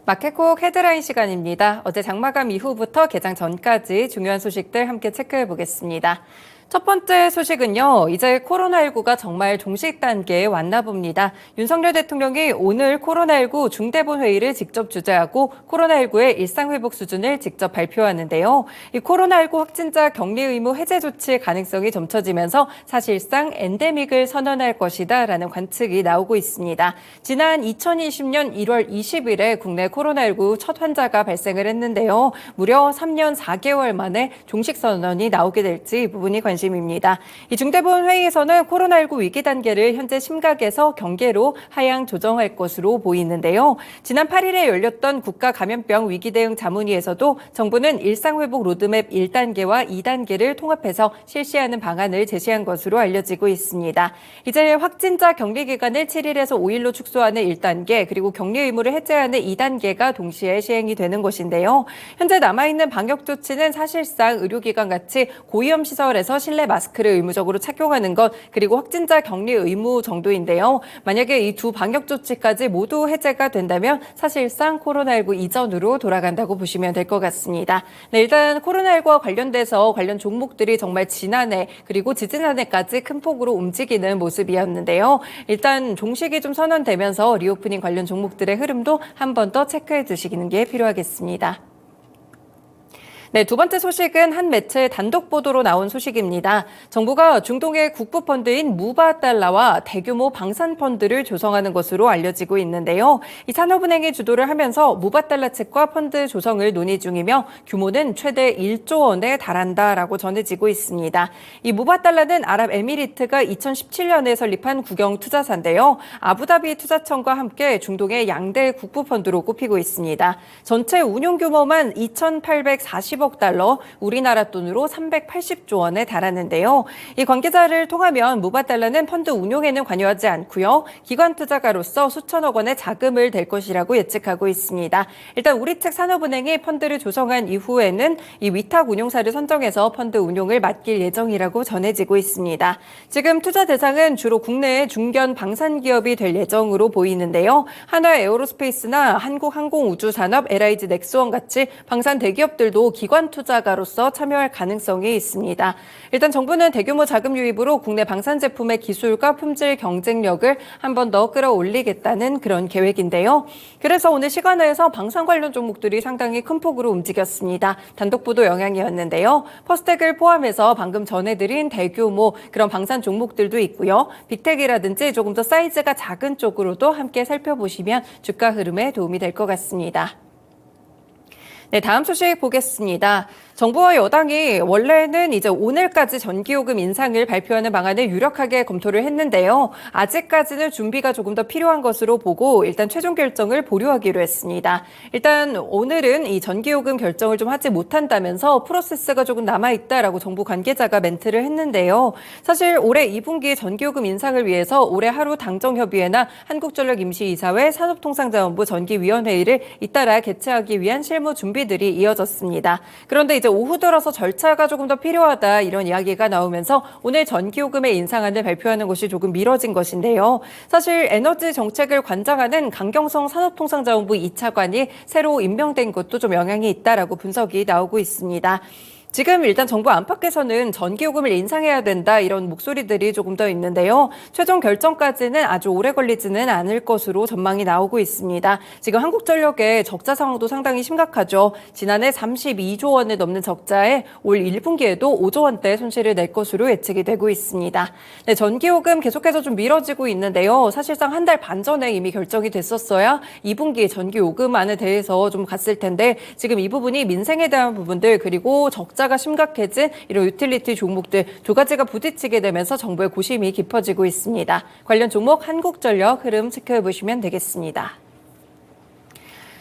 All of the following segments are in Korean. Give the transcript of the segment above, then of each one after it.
마켓콕 헤드라인 시간입니다. 어제 장마감 이후부터 개장 전까지 중요한 소식들 함께 체크해 보겠습니다. 첫 번째 소식은요, 이제 코로나19가 정말 종식 단계에 왔나 봅니다. 윤석열 대통령이 오늘 코로나19 중대본 회의를 직접 주재하고 코로나19의 일상회복 수준을 직접 발표하는데요. 이 코로나19 확진자 격리 의무 해제 조치 가능성이 점쳐지면서 사실상 엔데믹을 선언할 것이다라는 관측이 나오고 있습니다. 지난 2020년 1월 20일에 국내 코로나19 첫 환자가 발생을 했는데요. 무려 3년 4개월 만에 종식 선언이 나오게 될지 이 부분이 관심입니다. 이 중대본 회의에서는 코로나19 위기 단계를 현재 심각에서 경계로 하향 조정할 것으로 보이는데요. 지난 8일에 열렸던 국가감염병 위기대응 자문위에서도 정부는 일상회복 로드맵 1단계와 2단계를 통합해서 실시하는 방안을 제시한 것으로 알려지고 있습니다. 이제 확진자 격리 기간을 7일에서 5일로 축소하는 1단계, 그리고 격리 의무를 해제하는 2단계가 동시에 시행이 되는 것인데요. 현재 남아있는 방역 조치는 사실상 의료기관 같이 고위험 시설에서 실내 마스크를 의무적으로 착용하는 것, 그리고 확진자 격리 의무 정도인데요. 만약에 이 두 방역 조치까지 모두 해제가 된다면 사실상 코로나19 이전으로 돌아간다고 보시면 될 것 같습니다. 네, 일단 코로나19와 관련돼서 관련 종목들이 정말 지난해 그리고 지지난해까지 큰 폭으로 움직이는 모습이었는데요. 일단 종식이 좀 선언되면서 리오프닝 관련 종목들의 흐름도 한 번 더 체크해 두시는 게 필요하겠습니다. 네, 두 번째 소식은 한 매체 단독 보도로 나온 소식입니다. 정부가 중동의 국부펀드인 무바달라와 대규모 방산펀드를 조성하는 것으로 알려지고 있는데요. 이 산업은행이 주도를 하면서 무바달라 측과 펀드 조성을 논의 중이며 규모는 최대 1조 원에 달한다라고 전해지고 있습니다. 이 무바달라는 아랍에미리트가 2017년에 설립한 국영 투자사인데요. 아부다비 투자청과 함께 중동의 양대 국부펀드로 꼽히고 있습니다. 전체 운용 규모만 2,840억 달러, 우리나라 돈으로 380조 원에 달하는데요. 이 관계자를 통하면 무바달라는 펀드 운용에는 관여하지 않고요. 기관 투자가로서 수천억 원의 자금을 댈 것이라고 예측하고 있습니다. 일단 우리 측 산업은행이 펀드를 조성한 이후에는 이 위탁 운용사를 선정해서 펀드 운용을 맡길 예정이라고 전해지고 있습니다. 지금 투자 대상은 주로 국내의 중견 방산 기업이 될 예정으로 보이는데요. 한화 에어로스페이스나 한국항공우주산업, LIG 넥스원 같이 방산 대기업들도 기관 투자가로서 참여할 가능성이 있습니다. 일단 정부는 대규모 자금 유입으로 국내 방산 제품의 기술과 품질 경쟁력을 한 번 더 끌어올리겠다는 그런 계획인데요. 그래서 오늘 시간에서 방산 관련 종목들이 상당히 큰 폭으로 움직였습니다. 단독 보도 영향이었는데요. 퍼스텍을 포함해서 방금 전해드린 대규모 그런 방산 종목들도 있고요. 빅텍이라든지 조금 더 사이즈가 작은 쪽으로도 함께 살펴보시면 주가 흐름에 도움이 될 것 같습니다. 네, 다음 소식 보겠습니다. 정부와 여당이 원래는 이제 오늘까지 전기요금 인상을 발표하는 방안을 유력하게 검토를 했는데요. 아직까지는 준비가 조금 더 필요한 것으로 보고 일단 최종 결정을 보류하기로 했습니다. 일단 오늘은 이 전기요금 결정을 좀 하지 못한다면서 프로세스가 조금 남아있다라고 정부 관계자가 멘트를 했는데요. 사실 올해 2분기 전기요금 인상을 위해서 올해 하루 당정협의회나 한국전력임시이사회, 산업통상자원부 전기위원회의를 잇따라 개최하기 위한 실무 준비들이 이어졌습니다. 그런데 이제 오후 들어서 절차가 조금 더 필요하다 이런 이야기가 나오면서 오늘 전기요금의 인상안을 발표하는 것이 조금 미뤄진 것인데요. 사실 에너지 정책을 관장하는 강경성 산업통상자원부 2차관이 새로 임명된 것도 좀 영향이 있다라고 분석이 나오고 있습니다. 지금 일단 정부 안팎에서는 전기요금을 인상해야 된다 이런 목소리들이 조금 더 있는데요. 최종 결정까지는 아주 오래 걸리지는 않을 것으로 전망이 나오고 있습니다. 지금 한국전력의 적자 상황도 상당히 심각하죠. 지난해 32조 원을 넘는 적자에 올 1분기에도 5조 원대 손실을 낼 것으로 예측이 되고 있습니다. 네, 전기요금 계속해서 좀 미뤄지고 있는데요. 사실상 한 달 반 전에 이미 결정이 됐었어야 2분기 전기요금안에 대해서 좀 갔을 텐데 지금 이 부분이 민생에 대한 부분들 그리고 적자가 심각해진 이런 유틸리티 종목들 두 가지가 부딪히게 되면서 정부의 고심이 깊어지고 있습니다. 관련 종목 한국전력 흐름 체크해보시면 되겠습니다.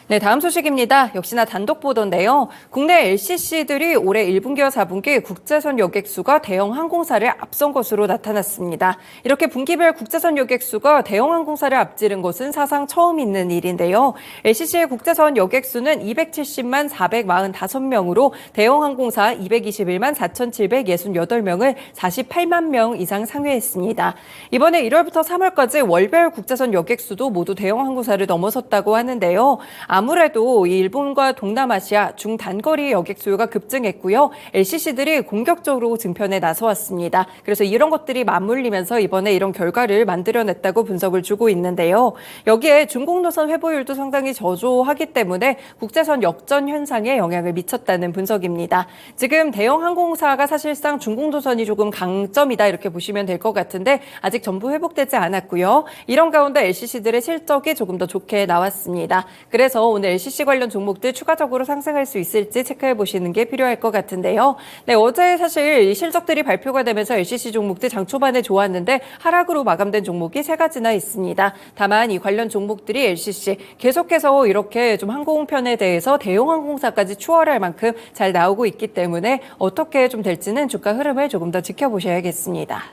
네, 다음 소식입니다. 역시나 단독 보도인데요. 국내 LCC들이 올해 1분기와 4분기 국제선 여객수가 대형 항공사를 앞선 것으로 나타났습니다. 이렇게 분기별 국제선 여객수가 대형 항공사를 앞지른 것은 사상 처음 있는 일인데요. LCC의 국제선 여객수는 270만 445명으로 대형 항공사 221만 4,768명을 48만 명 이상 상회했습니다. 이번에 1월부터 3월까지 월별 국제선 여객수도 모두 대형 항공사를 넘어섰다고 하는데요. 아무래도 이 일본과 동남아시아 중단거리 여객 수요가 급증했고요. LCC들이 공격적으로 증편에 나서왔습니다. 그래서 이런 것들이 맞물리면서 이번에 이런 결과를 만들어냈다고 분석을 주고 있는데요. 여기에 중국 노선 회보율도 상당히 저조하기 때문에 국제선 역전 현상에 영향을 미쳤다는 분석입니다. 지금 대형 항공사가 사실상 중국 노선이 조금 강점이다 이렇게 보시면 될 것 같은데 아직 전부 회복되지 않았고요. 이런 가운데 LCC들의 실적이 조금 더 좋게 나왔습니다. 그래서 오늘 LCC 관련 종목들 추가적으로 상승할 수 있을지 체크해 보시는 게 필요할 것 같은데요. 네, 어제 사실 이 실적들이 발표가 되면서 LCC 종목들 장 초반에 좋았는데 하락으로 마감된 종목이 3가지나 있습니다. 다만 이 관련 종목들이 LCC 계속해서 이렇게 좀 항공편에 대해서 대형 항공사까지 추월할 만큼 잘 나오고 있기 때문에 어떻게 좀 될지는 주가 흐름을 조금 더 지켜보셔야겠습니다.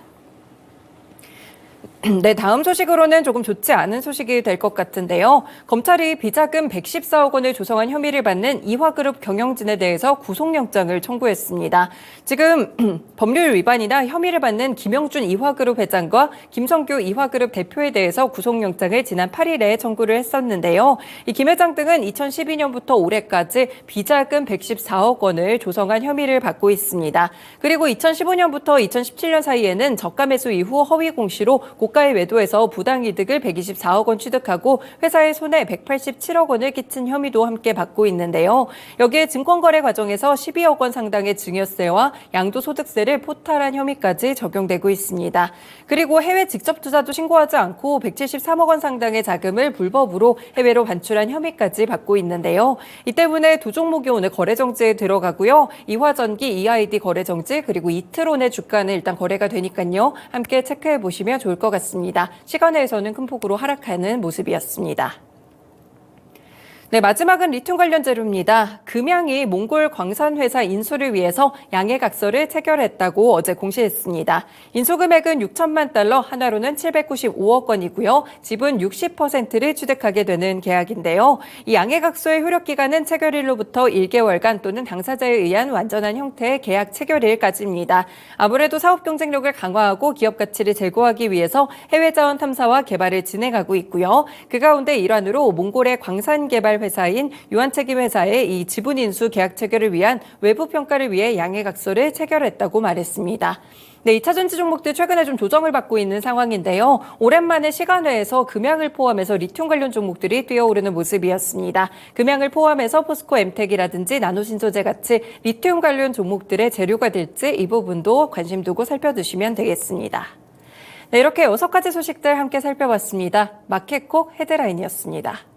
네, 다음 소식으로는 조금 좋지 않은 소식이 될 것 같은데요. 검찰이 비자금 114억 원을 조성한 혐의를 받는 이화그룹 경영진에 대해서 구속영장을 청구했습니다. 지금 법률 위반이나 혐의를 받는 김영준 이화그룹 회장과 김성규 이화그룹 대표에 대해서 구속영장을 지난 8일에 청구를 했었는데요. 이 김 회장 등은 2012년부터 올해까지 비자금 114억 원을 조성한 혐의를 받고 있습니다. 그리고 2015년부터 2017년 사이에는 저가 매수 이후 허위 공시로 고가의 매도에서 부당이득을 124억 원 취득하고 회사의 손해 187억 원을 끼친 혐의도 함께 받고 있는데요. 여기에 증권거래 과정에서 12억 원 상당의 증여세와 양도소득세를 포탈한 혐의까지 적용되고 있습니다. 그리고 해외 직접 투자도 신고하지 않고 173억 원 상당의 자금을 불법으로 해외로 반출한 혐의까지 받고 있는데요. 이 때문에 두 종목이 오늘 거래 정지에 들어가고요. 이화전기, EID 거래 정지, 그리고 이트론의 주가는 일단 거래가 되니까요. 함께 체크해 보시면 좋을 것 같습니다. 시간외에서는 큰 폭으로 하락하는 모습이었습니다. 네, 마지막은 리튬 관련 재료입니다. 금양이 몽골 광산회사 인수를 위해서 양해각서를 체결했다고 어제 공시했습니다. 인수 금액은 6천만 달러, 한화로는 795억 원이고요. 지분 60%를 취득하게 되는 계약인데요. 이 양해각서의 효력 기간은 체결일로부터 1개월간 또는 당사자에 의한 완전한 형태의 계약 체결일까지입니다. 아무래도 사업 경쟁력을 강화하고 기업 가치를 제고하기 위해서 해외 자원 탐사와 개발을 진행하고 있고요. 그 가운데 일환으로 몽골의 광산 개발 회사인 유한책임회사의 이 지분 인수 계약 체결을 위한 외부 평가를 위해 양해각서를 체결했다고 말했습니다. 네, 2차 전지 종목들 최근에 좀 조정을 받고 있는 상황인데요. 오랜만에 시간외에서 금양을 포함해서 리튬 관련 종목들이 뛰어오르는 모습이었습니다. 금양을 포함해서 포스코 엠텍이라든지 나노신소재 같이 리튬 관련 종목들의 재료가 될지 이 부분도 관심 두고 살펴두시면 되겠습니다. 네, 이렇게 6가지 소식들 함께 살펴봤습니다. 마켓콕 헤드라인이었습니다.